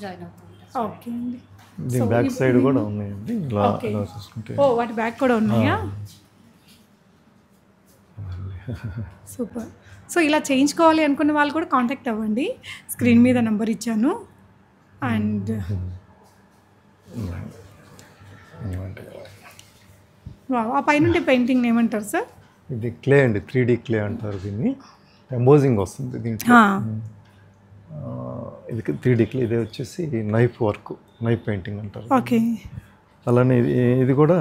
జాయిన్ అవుతూ ఉంటారు. ఓకే అండి. దీని బ్యాక్ సైడ్ కూడా ఉన్నాయండి ఇలా చూసుకుంటే. ఓ వాటి బ్యాక్ కూడా ఉన్నాయా? సూపర్. సో ఇలా చేయించుకోవాలి అనుకున్న వాళ్ళు కూడా కాంటాక్ట్ అవ్వండి, స్క్రీన్ మీద నెంబర్ ఇచ్చాను. అండ్ ఆ పైన పెయింటింగ్ ఏమంటారు సార్? ఇది క్లే అండి, 3D క్లే అంటారు దీన్ని. ఎంబోజింగ్ వస్తుంది దీంట్లో. ఇది 3D క్లే. ఇది వచ్చేసి నైఫ్ వర్క్, నైఫ్ పెయింటింగ్ అంటారు. ఓకే. అలానే ఇది కూడా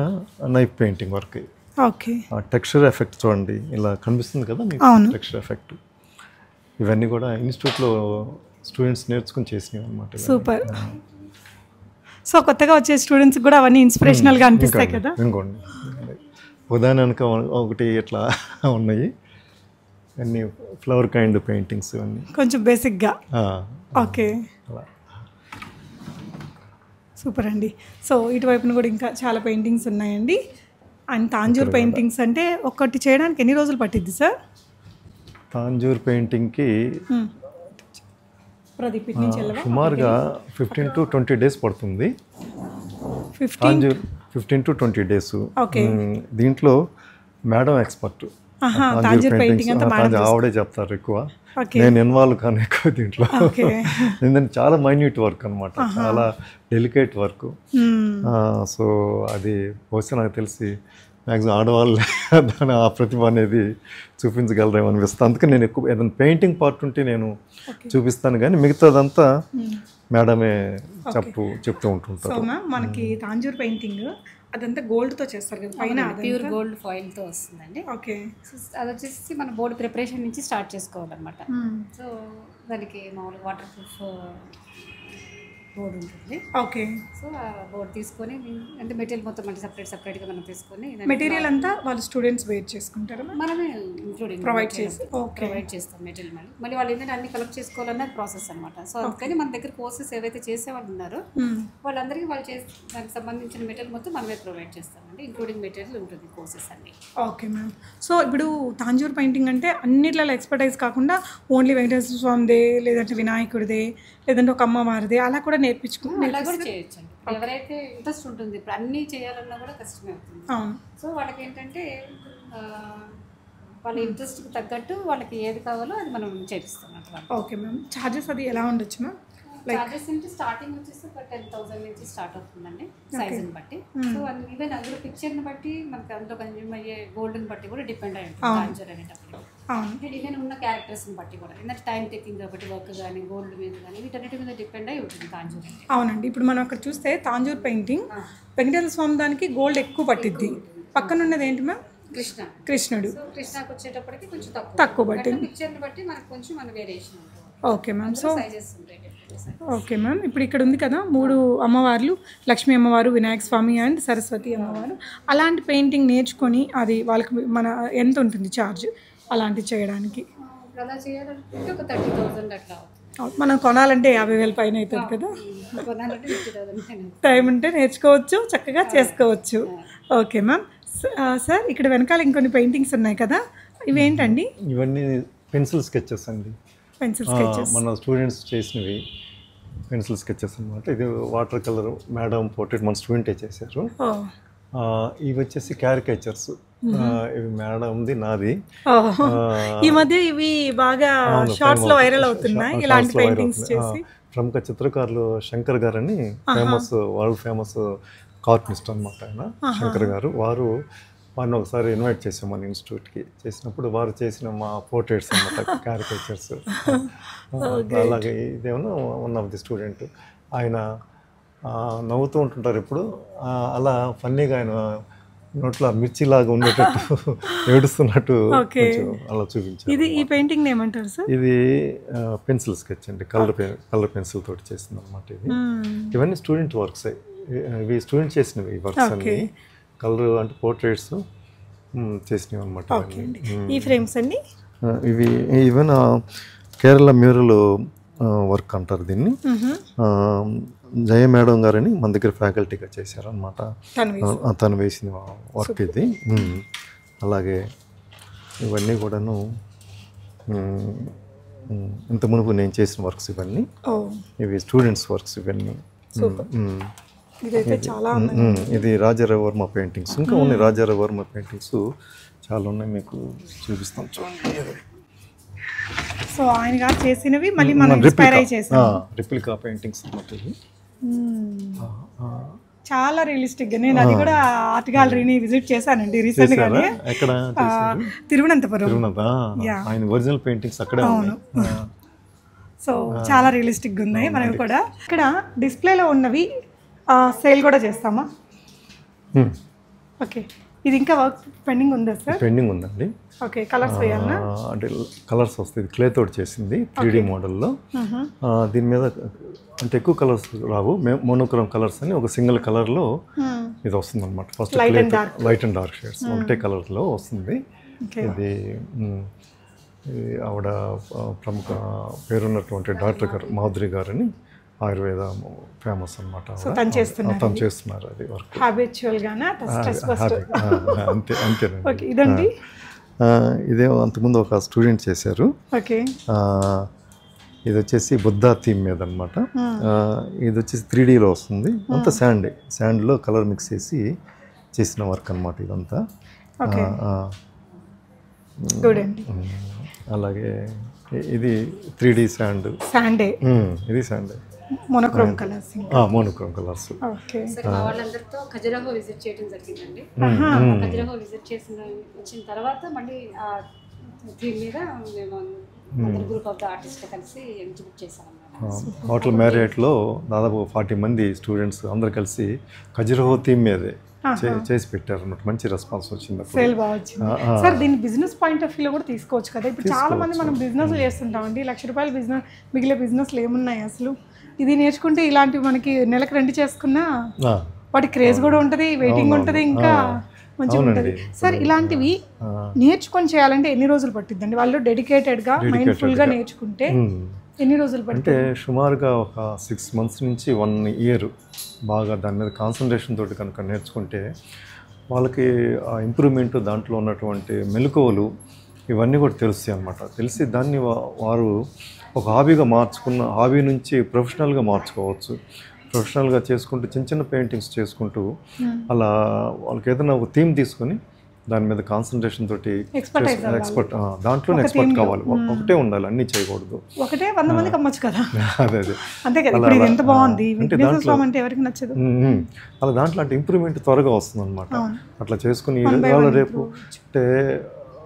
knife painting work. Okay. Texture effect చూడండి, ఇలా కనిపిస్తుంది కదా మీకు టెక్స్చర్ ఎఫెక్ట్. ఇవన్నీ కూడా ఇన్స్టిట్యూట్లో స్టూడెంట్స్ నేర్చుకుని చేసినవి అనమాట. సూపర్. సో కొత్తగా వచ్చే స్టూడెంట్స్కి కూడా అవన్నీ ఇన్స్పిరేషనల్గా అనిపిస్తాయి కదా. ఇంకోండి ఉదాహరణకు ఒకటి ఇట్లా ఉన్నాయి, అన్ని ఫ్లవర్ కైండ్ పెయింటింగ్స్ ఇవన్నీ కొంచెం బేసిక్గా. ఓకే అలా. సూపర్ అండి. సో ఇటువైపున కూడా ఇంకా చాలా పెయింటింగ్స్ ఉన్నాయండి. అండ్ తాంజూర్ పెయింటింగ్స్ అంటే ఒకటి చేయడానికి ఎన్ని రోజులు పట్టిద్ది సార్? తాంజూర్ పెయింటింగ్కి ప్రదీప్ నుంచి సుమారుగా 15 to 20 days పడుతుంది. 15 to 20 days. దీంట్లో మేడం ఎక్స్పర్ట్, తాంజూర్ పెయింటింగ్ అంతా ఆవిడే చెప్తారు ఎక్కువ. నేను ఇన్వాల్వ్ కానీ ఎక్కువ దీంట్లో. ఎందుకంటే చాలా మైన్యూట్ వర్క్ అనమాట, చాలా డెలికేట్ వర్క్. సో అది బహుశా నాకు తెలిసి మ్యాక్సిమం ఆడవాళ్ళు దాని ఆ ప్రతిభ అనేది చూపించగలరేమో అనిపిస్తుంది. అందుకే నేను ఎక్కువ ఏదైనా పెయింటింగ్ పార్ట్ ఉంటే నేను చూపిస్తాను, కానీ మిగతాదంతా మేడమే చెప్తూ ఉంటుంటారు. సో మ్యామ్ మనకి తాంజూర్ పెయింటింగ్ అదంతా గోల్డ్తో చేస్తారు కదా, పైన ప్యూర్ గోల్డ్ ఫాయిల్తో వస్తుందండి. ఓకే. అది వచ్చేసి మన బోర్డు ప్రిపరేషన్ నుంచి స్టార్ట్ చేసుకోవాలన్నమాట. సో దానికి మామూలుగా వాటర్ ప్రూఫ్ బోర్డు ఉంటుంది. ఓకే. సో ఆ బోర్డు తీసుకొని అంటే మెటీరియల్ మొత్తం అంటే సపరేట్గా మనం తీసుకొని మెటీరియల్ అంతా వాళ్ళు స్టూడెంట్స్ వెయిట్ చేసుకుంటారు, మనమే ఇంక్లూడింగ్ ప్రొవైడ్ చేస్తాం మెటీరియల్. మళ్ళీ వాళ్ళు ఏంటంటే అన్ని కలెక్ట్ చేసుకోవాలన్న ప్రాసెస్ అనమాట. సో అందుకని మన దగ్గర కోర్సెస్ ఏవైతే చేసేవాళ్ళు ఉన్నారో వాళ్ళందరికీ వాళ్ళు దానికి సంబంధించిన మెటీరియల్ మొత్తం మనమే ప్రొవైడ్ చేస్తామండి, ఇంక్లూడింగ్ మెటీరియల్ ఉంటుంది కోర్సెస్ అన్ని. Okay ma'am. సో ఇప్పుడు తాంజూర్ పెయింటింగ్ అంటే అన్నిట్లలో ఎక్స్పర్టైజ్ కాకుండా ఓన్లీ వెంకటేశ్వర స్వామిదే, లేదంటే వినాయకుడిదే, లేదంటే ఒక అమ్మవారిదే అలా కూడా నేర్పించుకుని అలా కూడా చేయొచ్చండి. ఎవరైతే ఇంట్రెస్ట్ ఉంటుంది, ఇప్పుడు అన్నీ చేయాలన్నా కూడా కష్టమే అవుతుంది. సో వాళ్ళకి ఏంటంటే వాళ్ళ ఇంట్రెస్ట్కి తగ్గట్టు వాళ్ళకి ఏది కావాలో అది మనం చేపిస్తాం అట్లా. Okay ma'am. ఛార్జెస్ అది ఎలా ఉండొచ్చు మ్యామ్? చార్జెస్ అంటే స్టార్టింగ్ వచ్చేసి ఒక 10,000 నుంచి స్టార్ట్ అవుతుందండి, సైజుని బట్టి. సో ఈవెన్ అందులో పిక్చర్ని బట్టి మనకి అందులో కన్జ్యూమ్ అయ్యే గోల్డ్ని బట్టి కూడా డిపెండ్ అయి ఉంటుంది తాంజూర్ అనేటప్పుడు. ఈవెన్ ఉన్న క్యారెక్టర్స్ని బట్టి కూడా, ఎందుకంటే టైం టేకింగ్ కాబట్టి వర్క్ కానీ గోల్డ్ మీద కానీ వీటన్నిటి మీద డిపెండ్ అయి ఉంటుంది తాంజూర్. అవునండి. ఇప్పుడు మనం అక్కడ చూస్తే తాంజూర్ పెయింటింగ్ వెంకటేశ్వర స్వామి దానికి గోల్డ్ ఎక్కువ పట్టిద్ది, పక్కన ఉన్నది ఏంటి మ్యామ్? కృష్ణుడు. సో కృష్ణకి వచ్చేటప్పటికి కొంచెం తక్కువ పట్టింది, పిక్చర్ని బట్టి మనకు కొంచెం మన వేరియేషన్ ఉంటుంది. Okay ma'am. సో సైజెస్ ఉంటాయి. Okay ma'am. ఇప్పుడు ఇక్కడ ఉంది కదా 3 అమ్మవార్లు, లక్ష్మీ అమ్మవారు, వినాయక స్వామి అండ్ సరస్వతి అమ్మవారు. అలాంటి పెయింటింగ్ నేర్చుకొని అది వాళ్ళకి మన ఎంత ఉంటుంది ఛార్జ్ అలాంటివి చేయడానికి? అలా చేయాలంటే ఒక 30,000 అట్లా అవుతుంది. మనం కొనాలంటే 50,000 పైన అవుతుంది కదా. కొనాలంటే 50,000 టైం ఉంటే నేర్చుకోవచ్చు, చక్కగా చేసుకోవచ్చు. Okay ma'am. సార్ ఇక్కడ వెనకాల ఇంకొన్ని పెయింటింగ్స్ ఉన్నాయి కదా, ఇవేంటండి? ఇవన్నీ పెన్సిల్ స్కెచెస్ అండి, పెన్సిల్ స్కెచెస్ మన స్టూడెంట్స్ చేసినవి పెన్సిల్ స్కెచెస్ అనమాట. ఇది వాటర్ కలర్ మేడం పోర్ట్రేట్ మన స్టూడెంటే చేశారు. ఇవి వచ్చేసి క్యారికేచర్స్, ఇవి మేడంది, నాది. ఈ మధ్య ఇవి బాగా షార్ట్స్ లో వైరల్ అవుతున్నాయి ఇలాంటి పెయింటింగ్స్ చేసి. ప్రముఖ చిత్రకారులు శంకర్ గారు అని ఫేమస్, వరల్డ్ ఫేమస్ కార్టూనిస్ట్ అనమాట ఆయన, శంకర్ గారు. వారిని ఒకసారి ఇన్వైట్ చేసాం మన ఇన్స్టిట్యూట్కి. చేసినప్పుడు వారు చేసిన మా పోర్ట్రేట్స్ అన్నమాట, క్యారికేచర్స్. అలాగే ఇదేమన్నా వన్ ఆఫ్ ది స్టూడెంట్, ఆయన నవ్వుతూ ఉంటుంటారు ఎప్పుడు. అలా ఫన్నీగా ఆయన నోట్లో మిర్చిలాగా ఉండేటట్టు ఏడుస్తున్నట్టు కొంచెం అలా చూపించారు. ఇది ఈ పెయింటింగ్ ఏమంటారు సార్? ఇది పెన్సిల్ స్కెచ్ అండి, కలర్ పెన్సిల్ తోటి చేసింది అనమాట. ఇది ఇవన్నీ స్టూడెంట్ వర్క్స్, ఇవి స్టూడెంట్ చేసినవి ఈ వర్క్స్ అన్ని. కలర్ అంటే పోర్ట్రేట్స్ చేసినవి అనమాట. ఈ ఫ్రేమ్స్ అండి ఇవి ఈవెన్ కేరళ మ్యూరల్ వర్క్ అంటారు దీన్ని. జయ మేడం గారని మన దగ్గర ఫ్యాకల్టీగా చేశారనమాట. తను వేసిన వర్క్ ఇది. అలాగే ఇవన్నీ కూడాను ఇంత మునుపు నేను చేసిన వర్క్స్ ఇవన్నీ. ఇవి స్టూడెంట్స్ వర్క్స్ ఇవన్నీ. ఇది రాజారావర్మ పెయింటింగ్స్. ఇంకా ఉన్నాయి రాజారావర్మ పెయింటింగ్స్ చాలా ఉన్నాయి, మీకు చూపిస్తాం చూడండి. సో ఆయన గారు చేసినవి మళ్ళీ మనం ఇన్స్పైర్ అయ్యి చేసాం. రిప్లికా పెయింటింగ్స్ అన్నమాట ఇవి. చాలా రియలిస్టిక్ గా. నేను అది కూడా ఆర్ట్ గ్యాలరీని విజిట్ చేశానండి రీసెంట్ గానే. ఎక్కడ? తిరువనంతపురం. ఆయన ఒరిజినల్ పెయింటింగ్స్ అక్కడే ఉన్నాయి. సో చాలా రియలిస్టిక్ గా ఉన్నాయి మనవి కూడా. ఇక్కడ డిస్ప్లేలో ఉన్నవి సేల్ కూడా చేస్తామా? ఓకే. ఇది ఇంకా వర్క్ పెండింగ్ ఉందా సార్? పెండింగ్ ఉందండి. ఓకే. కలర్స్ వేయాలన్నా? అంటే కలర్స్ వస్తాయి. క్లే తోటి చేసింది 3D మోడల్లో. దీని మీద అంటే ఎక్కువ కలర్స్ రావు, మోనోక్రోమ్ కలర్స్ అని ఒక సింగిల్ కలర్లో ఇది వస్తుంది అనమాట. First light and dark shades ఒకటే కలర్లో వస్తుంది. ఇది ఆవిడ ప్రముఖ పేరున్నటువంటి డాక్టర్ గారు మాధురి గారని, ఆయుర్వేద ఫేమస్ అనమాట. తను చేస్తున్నారు అది వర్క్. అంతే. ఇదండి ఇదే అంతకుముందు ఒక స్టూడెంట్ చేశారు. ఇది వచ్చేసి బుద్ధ థీమ్ మీద అనమాట. ఇది వచ్చేసి 3Dలో వస్తుంది. అంతా శాండ్లో కలర్ మిక్స్ చేసి చేసిన వర్క్ అనమాట ఇదంతా. అలాగే ఇది 3D శాండే. ఇది శాండే. Monochrome colours. Monochrome colours. వాళ్ళందరితో ఖజురాహో విజిట్ చేయడం జరిగిందండి. ఖజురాహో విజిట్ వచ్చిన తర్వాత మళ్ళీ దీని మీద మేము గ్రూప్ ఆఫ్ ద ఆర్టిస్ట్ కలిసి ఎగ్జిబిట్ చేసాం. హోటల్ మ్యారియట్లో దాదాపు 40 మంది స్టూడెంట్స్ అందరు కలిసి ఖజురాహో థీమ్ మీదే చేసి పెట్టారు అన్నమాట. మంచి రెస్పాన్స్ వచ్చింది. సేల్ బాగా వచ్చింది సార్. దీన్ని బిజినెస్ పాయింట్ ఆఫ్ వ్యూలో కూడా తీసుకోవచ్చు కదా. ఇప్పుడు చాలా మంది మనం బిజినెస్ చేస్తుంటామండి. ₹1,00,000 బిజినెస్, మిగిలిన బిజినెస్లు ఏమున్నాయి అసలు? ఇది నేర్చుకుంటే ఇలాంటివి మనకి నెలకు 2 చేసుకున్నా వాటి క్రేజ్ కూడా ఉంటుంది, వెయిటింగ్ ఉంటుంది, ఇంకా మంచిగా ఉంటుంది సార్. ఇలాంటివి నేర్చుకొని చేయాలంటే ఎన్ని రోజులు పట్టిద్దండి? వాళ్ళు డెడికేటెడ్గా మైండ్ఫుల్గా నేర్చుకుంటే ఎన్ని రోజులు పడుతుంది? అంటే సుమారుగా ఒక 6 months నుంచి 1 year బాగా దాని మీద కాన్సన్ట్రేషన్ తోటి కనుక నేర్చుకుంటే వాళ్ళకి ఆ ఇంప్రూవ్మెంట్, దాంట్లో ఉన్నటువంటి మెలకువలు ఇవన్నీ కూడా తెలుస్తాయి అన్నమాట. తెలిసి దాన్ని వారు ఒక హాబీగా మార్చుకున్న, హాబీ నుంచి ప్రొఫెషనల్గా మార్చుకోవచ్చు. ప్రొఫెషనల్గా చేసుకుంటూ చిన్న చిన్న పెయింటింగ్స్ చేసుకుంటూ అలా వాళ్ళకి ఏదైనా ఒక థీమ్ తీసుకొని దాని మీద కాన్సన్ట్రేషన్ తోటి ఎక్స్పర్ట్, దాంట్లోనే ఎక్స్పర్ట్ కావాలి. ఒకటే ఉండాలి, అన్నీ చేయకూడదు. ఒకటే 100 మందికి అమ్మచ్చు కదా. అదే అంతే కదా. ఇప్పుడు ఇది ఎంత బాగుంది అంటే ఎవరికి నచ్చదు. అలా దాంట్లో అంటే ఇంప్రూవ్మెంట్ త్వరగా వస్తుంది అనమాట. అట్లా చేసుకుని రేపు అంటే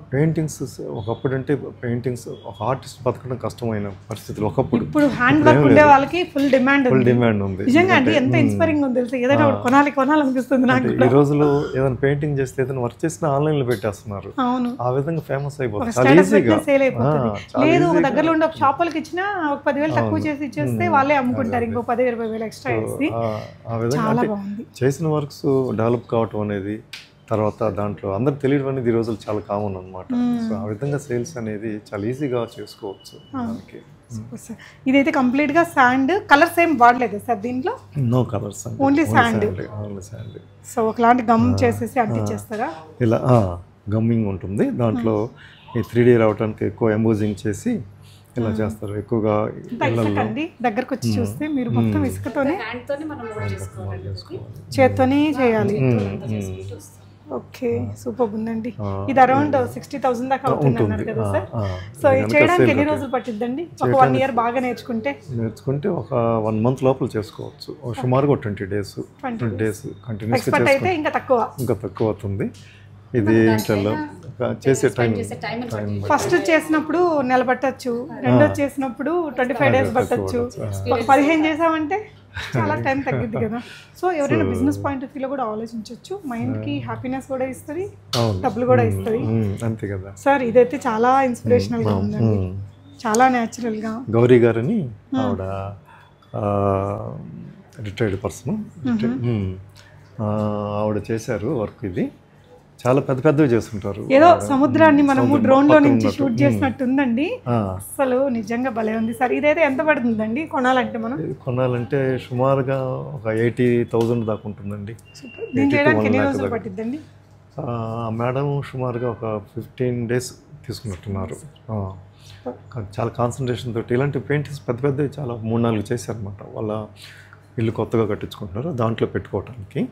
పెయింటింగ్స్ ఒకప్పుడు అంటే పెయింటింగ్స్ ఒక ఆర్టిస్ట్ బతకడం కష్టమైన పరిస్థితులు ఒకప్పుడు. ఇప్పుడు హ్యాండ్ వర్క్ ఉండే వాళ్ళకి ఫుల్ డిమాండ్ ఉంది. నిజంగా అండి, ఎంత ఇన్స్పైరింగ్ ఉంది తెలుసు. ఏదైనా కొనాలనిపిస్తుంది నాకు. ఈ రోజుల్లో ఏదైనా పెయింటింగ్ చేస్తే ఏదైనా వర్క్ చేసినా ఆన్లైన్ లో పెట్టేస్తున్నారు. ఆ విధంగా ఫేమస్ అయిపోతుంది. లేదు, ఒక దగ్గరలో ఉండే ఒక షాపులకి ఇచ్చినా ఒక 10,000 తక్కువ చేసి ఇచ్చేస్తే వాళ్ళే అమ్ముకుంటారు. ఇంకో 10,000-20,000 ఎక్స్ట్రా వేసి. ఆ విధంగా చేసిన వర్క్స్ డెవలప్ కావటం అనేది, తర్వాత దాంట్లో అందరికి తెలియడం అనేది ఈ రోజులు చాలా కామన్ అనమాట. సో ఆ విధంగా సేల్స్ అనేది చాలా ఈజీగా చేసుకోవచ్చు. ఇదైతే కంప్లీట్ గా శాండ్, కలర్స్ ఏం వాడలేదు సార్ దీంట్లో? No colours, only sand. So ఒకలాంటి గమ్ చేసేసి అంటించేస్తారా? ఇలా గమ్మింగ్ ఉంటుంది దాంట్లో. ఈ 3D రావడానికి ఎక్కువ ఎంబోజింగ్ చేసి ఇలా చేస్తారు ఎక్కువగా. దగ్గరకు వచ్చి చూస్తే మీరు మొత్తం ఇసుకతోనే, చేత్తోనే చేయాలి. ఓకే, సూపర్ ఉందండి. ఇది అరౌండ్ 60,000 దాకా అవుతుంది అన్నారు కదా సార్. సో ఇది చేయడానికి ఎన్ని రోజులు పట్టిద్దండి? ఒక 1 year బాగా నేర్చుకుంటే ఒక 1 month లోపల చేసుకోవచ్చు. సుమారుగా 20 days కంటిన్యూస్ ఎక్స్పర్ట్ అయితే ఇంకా తక్కువ అవుతుంది. ఇది ఇంట్లో చేసే టైం ఫస్ట్ చేసినప్పుడు నెల పట్టచ్చు, రెండో చేసినప్పుడు 25 డేస్ పట్టచ్చు, ఒక 15 చేసామంటే చాలా టైం తగ్గిద్ది కదా. సో ఎవరైనా బిజినెస్ పాయింట్ ఆఫ్ వ్యూలో కూడా ఆలోచించవచ్చు. మైండ్కి హ్యాపీనెస్ కూడా ఇస్తుంది, డబ్బులు కూడా ఇస్తుంది. అంతే కదా సార్. ఇదైతే చాలా ఇన్స్పిరేషనల్గా ఉందండి, చాలా న్యాచురల్గా. గౌరీ గారని ఆవిడ రిటైర్డ్ పర్సన్, ఆవిడ చేశారు వర్క్. ఇది చాలా పెద్ద పెద్దవి చేస్తుంటారు. ఏదో సముద్రాన్ని మనము డ్రోన్ లో నుంచి షూట్ చేసినట్టు ఉందండి. అసలు నిజంగా భలే ఉంది సార్. ఇదైతే ఎంత పడుతుందండి కొనాలంటే? మనం కొనాలంటే సుమారుగా ఒక 80,000 దాకా ఉంటుందండి. దీన్ని చేయడానికి ఎన్ని రోజులు పట్టిద్దండి? మేడం సుమారుగా ఒక 15 డేస్ తీసుకున్నట్టున్నారు. చాలా కాన్సన్ట్రేషన్ తోటి ఇలాంటి పెయింటింగ్స్ పెద్ద పెద్దవి చాలా 3-4 చేశారనమాట. వాళ్ళ ఇల్లు కొత్తగా కట్టించుకుంటున్నారు, దాంట్లో పెట్టుకోవటానికి.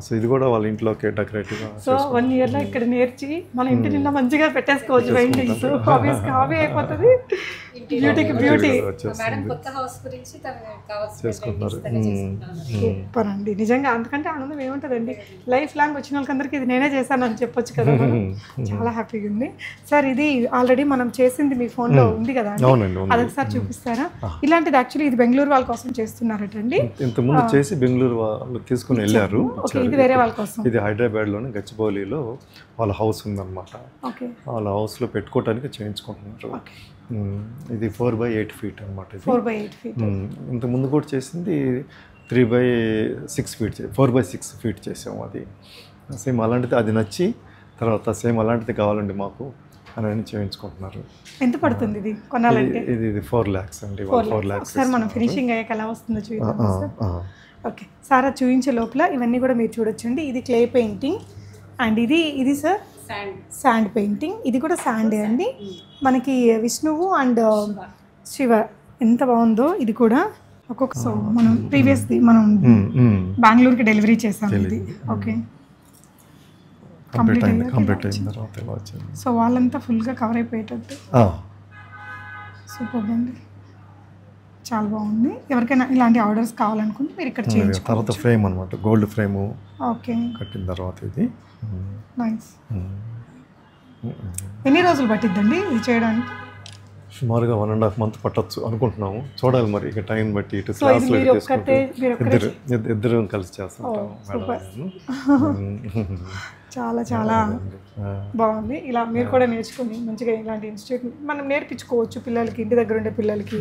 సో ఇది కూడా వాళ్ళ ఇంట్లోకి డెకరేటివ్గా. సో 1 ఇయర్లో ఇక్కడ నేర్చి మన ఇంటి నిండా మంచిగా పెట్టేసుకోవచ్చు పెయింటింగ్స్. హాబీస్కి హాబీ అయిపోతుంది, బ్యూటీకి బ్యూటీ. చేసుకుంటున్నారు. సూపర్ అండి, నిజంగా అంతకంటే ఆనందం ఏముంటుందండి. లైఫ్ లాంగ్ వచ్చిన వాళ్ళకందరికీ ఇది నేనే చేశానని చెప్పొచ్చు కదా. చాలా హ్యాపీగా ఉంది సార్. ఇది ఆల్రెడీ మనం చేసింది మీ ఫోన్లో ఉంది కదా, అదొకసారి చూపిస్తారా? ఇలాంటిది యాక్చువల్లీ ఇది బెంగళూరు వాళ్ళ కోసం చేస్తున్నారటండి. ఇంతకుముందు చేసి బెంగళూరు వాళ్ళు తీసుకుని వెళ్ళారు. ఇది వేరే వాళ్ళ కోసం. ఇది హైదరాబాద్లోని గచ్చిబౌలిలో వాళ్ళ హౌస్ ఉందన్నమాట. వాళ్ళ హౌస్లో పెట్టుకోవడానికి చేయించుకుంటున్నారు. ఇది 4x8 feet అనమాట. 4x8 feet. ఇంతకుముందు కూడా చేసింది 3x6 feet, 4x6 feet చేసాము. అది సేమ్ అలాంటిది, అది నచ్చి తర్వాత సేమ్ అలాంటిది కావాలండి మాకు అని చేయించుకుంటున్నారు. ఎంత పడుతుంది ఇది కొనాలంటే? ఇది 4 lakhs అండి. 4 lakhs సార్ మనం ఫినిషింగ్ అయ్యాక ఎలా వస్తుందో చూద్దాం. ఓకే సార్, అది చూపించే లోపల ఇవన్నీ కూడా మీరు చూడొచ్చండి. ఇది క్లే పెయింటింగ్ అండ్ ఇది సార్ శాండ్ పెయింటింగ్. ఇది కూడా శాండే అండి. మనకి విష్ణువు అండ్ శివ ఎంత బాగుందో ఇది కూడా. ఒక్కొక్క సో మనం ప్రీవియస్ది మనం బెంగళూరుకి డెలివరీ చేసాము ఇది. ఓకే, కంప్లీట్ అయిన తర్వాత సో వాళ్ళంతా ఫుల్గా కవర్ అయిపోయేటట్టు. సూపర్ అండి, చాలా బాగుంది. ఎవరికైనా ఇలాంటి ఆర్డర్స్ కావాలనుకుంటే మీరు ఇక్కడ చేయించుకోవచ్చు. తర్వాత ఫ్రేమ్ అనమాట, గోల్డ్ ఫ్రేమ్. ఓకే, కట్టిన తర్వాత ఇది నైస్. ఎన్ని రోజులు పట్టిద్దండి ఇది చేయడానికి? సుమారుగా 1.5 months పట్టొచ్చు అనుకుంటున్నాము. చూడాలి మరి ఇక టైం బట్టి. ఇటు ఇద్దరు కలిసి చేస్తుంటాము. చాలా చాలా బాగుంది. ఇలా మీరు కూడా నేర్చుకుని మంచిగా ఇలాంటి ఇన్స్టిట్యూట్ మనం నేర్పించుకోవచ్చు పిల్లలకి, ఇంటి దగ్గర ఉండే పిల్లలకి.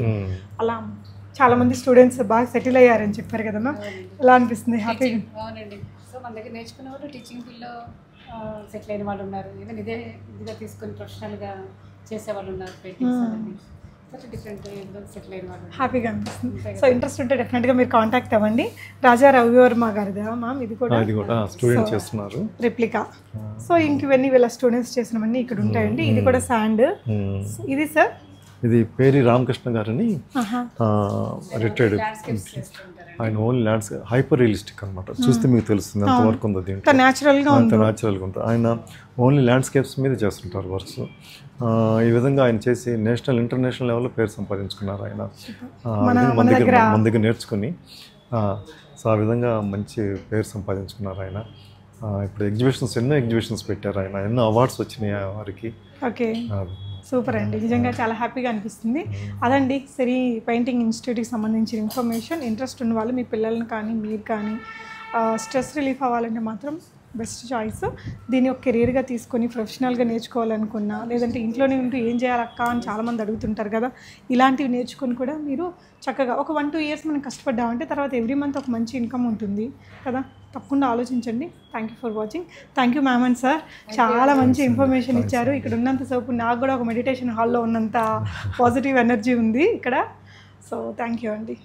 అలా చాలా మంది స్టూడెంట్స్ బాగా సెటిల్ అయ్యారని చెప్పారు కదమ్మా, ఎలా అనిపిస్తుంది? హ్యాపీ. అవునండి. సో మన దగ్గర నేర్చుకున్న వాళ్ళు టీచింగ్ ఫీల్డ్లో సెటిల్ అయిన వాళ్ళు ఉన్నారు, ఈవెన్ ఇదిగా తీసుకొని ప్రొఫెషనల్గా చేసేవాళ్ళు ఉన్నారు. హ్యాపీగా అనిపిస్తుంది. సో ఇంట్రెస్ట్ ఉంటే డెఫినెట్గా మీరు కాంటాక్ట్ అవ్వండి. రాజా రవివర్మ గారిదా మ్యామ్? ఇది కూడా స్టూడెంట్స్ చేస్తున్నారు, రెప్లికా. సో ఇంకవన్నీ వీళ్ళ స్టూడెంట్స్ చేసినవన్నీ ఇక్కడ ఉంటాయండి. ఇది కూడా శాండ్. ఇది సార్ ఇది పేరి రామకృష్ణ గారని రిటైర్డ్. ఆయన ఓన్లీ ల్యాండ్స్ హైపర్ రియలిస్టిక్ అనమాట. చూస్తే మీకు తెలుస్తుంది ఎంతవరకు ఉందో దీంట్లో. న్యాచురల్గా ఉంటుంది. ఆయన ఓన్లీ ల్యాండ్స్కేప్స్ మీద చేస్తుంటారు వర్క్స్. ఈ విధంగా ఆయన చేసి నేషనల్ ఇంటర్నేషనల్ లెవెల్లో పేరు సంపాదించుకున్నారు. ఆయన మన దగ్గర నేర్చుకుని సో ఆ విధంగా మంచి పేరు సంపాదించుకున్నారు ఆయన. ఇప్పుడు ఎన్నో ఎగ్జిబిషన్స్ పెట్టారు ఆయన, ఎన్నో అవార్డ్స్ వచ్చినాయి వారికి. ఓకే, సూపర్ అండి, నిజంగా చాలా హ్యాపీగా అనిపిస్తుంది. అదండి సిరి పెయింటింగ్ ఇన్స్టిట్యూట్కి సంబంధించిన ఇన్ఫర్మేషన్. ఇంట్రెస్ట్ ఉన్న వాళ్ళు మీ పిల్లల్ని కానీ మీరు కానీ స్ట్రెస్ రిలీఫ్ అవ్వాలంటే మాత్రం బెస్ట్ చాయిస్. దీన్ని ఒక కెరీర్గా తీసుకొని ప్రొఫెషనల్గా నేర్చుకోవాలనుకున్నా, లేదంటే ఇంట్లోనే ఉంటూ ఏం చేయాలక్క అని చాలామంది అడుగుతుంటారు కదా, ఇలాంటివి నేర్చుకొని కూడా మీరు చక్కగా ఒక 1-2 years మనం కష్టపడ్డామంటే తర్వాత ఎవ్రీ మంత్ ఒక మంచి ఇన్కమ్ ఉంటుంది కదా. తప్పకుండా ఆలోచించండి. Thank you for watching. Thank you ma'am and sir, చాలా మంచి ఇన్ఫర్మేషన్ ఇచ్చారు. ఇక్కడ ఉన్నంతసేపు నాకు కూడా ఒక మెడిటేషన్ హాల్లో ఉన్నంత పాజిటివ్ ఎనర్జీ ఉంది ఇక్కడ. సో థ్యాంక్ యూ అండి.